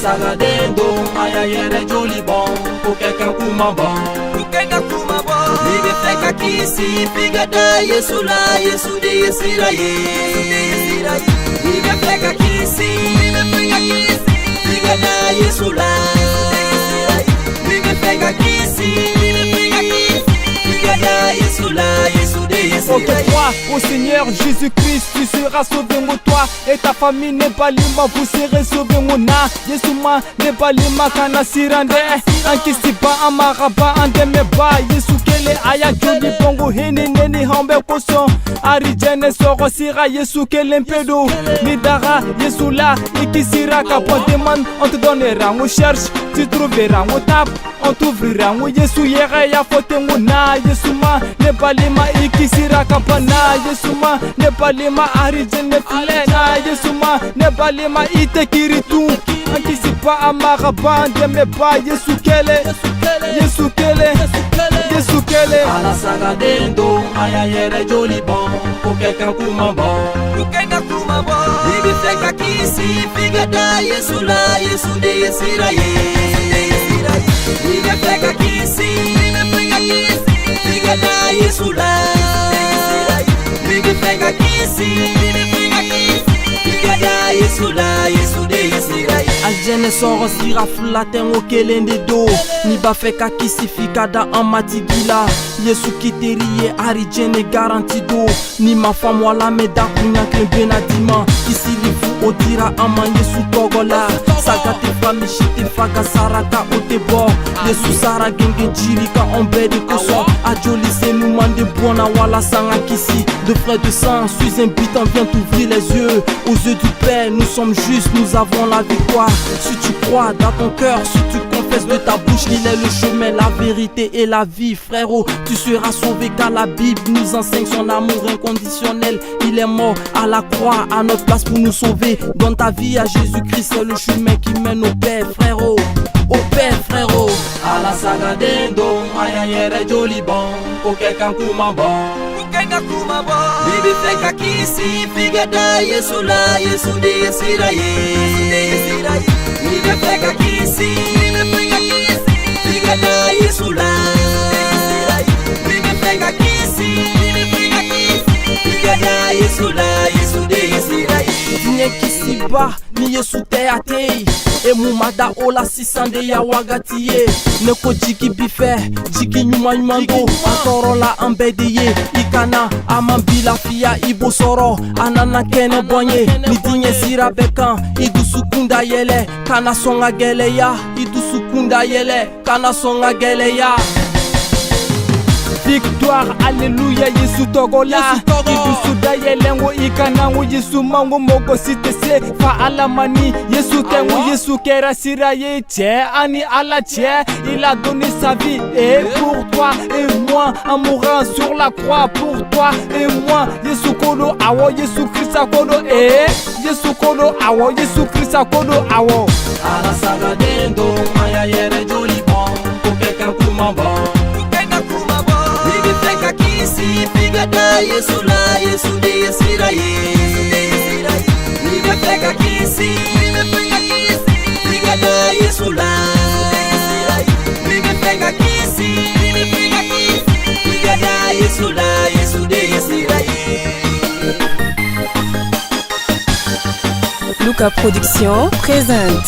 Sagadendo, Mayayere Joli bon, Kokeka Kumaba, Kokeka Kumaba, Libe Feka Kisi, Figada, Yesula, Yesude, Yesiraye, Libe Feka Kisi, Figada, Yesula, Libe Feka Kisi, Figada, Yesula, Yesude, Ok, toi, au Seigneur Jésus-Christ, tu seras sauvé, mon toi et ta famille n'est pas lima, vous serez sauvés, mon na. Yesuma n'est pas lima, kana sirande. Ankisiba amaraba andemeba. Yesu kele aya jodi bongo hini neni hambe koso. Arijene soro sira Yesu kele mpedo. Midara Yesu la ikisira kapoteman. On te donnera, on cherche, tu trouveras, on tape, on t'ouvrira. On Yesu yere ya fote na. Yesuma n'est pas lima ikisira kapana. Yesuma n'est pas lima arijene filena. Yesuma n'est pas lima itekiritu. Ankisiba amaraba andemeba. Yesu kele, Yesu kele, Yesu kele. Ala Sagadendo, Mayayere Joli bon, Kokeka Kumaba, Kokeka Kumaba, Libe Feka Kisi, Figada, Yesula, Yesude, Yesiraye, Libe Feka Kisi, Figada, Yesula, Libe Feka Kisi, Figada, Yesula, Yesude, Yesiraye. Aljene soro sira fulaten o kelende do. Ni ba feka kisi fikada en matigila. Yesu kiteriye arijene garanti do. Ni ma femme wala meda kunya klebena dima. Ici li fu odira ama Yesu togola. Sagate fami shite faka saraka ote bo. Yesu sara genge jirika ombe de koso. Adjoli se nous mande bona wala sanga kisi. De frères de sang, suis un bitan, viens t'ouvrir les yeux. Aux yeux du Père, nous sommes justes, nous avons la victoire. Si tu crois dans ton cœur, si tu confesses de ta bouche qu'il est le chemin, la vérité et la vie, frérot, tu seras sauvé car la Bible nous enseigne son amour inconditionnel. Il est mort à la croix à notre place pour nous sauver. Donne ta vie à Jésus-Christ, c'est le chemin qui mène au Père, frérot. Au Père, frérot. Ala Sagadendo, Mayayere Joli bon, Kokeka Kumaba, Kokeka Kumaba, Libe Feka Kisi, Figada, Yesula, Yesude, Yesiraye, Libe Feka Kisi, Figada, Yesula, Libe Feka Kisi, Figada, Yesula, Yesude, Yesiraye. Nye kisiba ni Yesu te atei. E mumada ola sisande ya wagatiye. Neko jiki bife, jiki nyuma nyumando. Antorola ambedeye, ikana amambila fia ibo soro. Anana kene bonye, nidinye sira bekan. Idu sukunda yele, kana songa gele ya. Idu sukunda yele, kana songa gele ya. Victoire, alléluia, Yesu togola. Yesu dayelengo ikanango Yesu mango mogo sitese fa alamani. Yesu tengo Yesu kera siraye tche ani ala tche. Il a donné sa vie et pour toi et moi en mourant sur la croix pour toi et moi. Yesu kodo awo Yesu Christa kodo Yesu kodo awo Yesu Christa kodo awo. Ala Sagadendo, Mayayere Joli bon, Kokeka Kumaba, Libe Feka Kisi, Figada, Yesula, Yesude, Yesiraye, Libe Feka Kisi, Figada, Yesula, Libe Feka Kisi, Figada, Yesula, Yesude, Yesiraye. Luca Production présente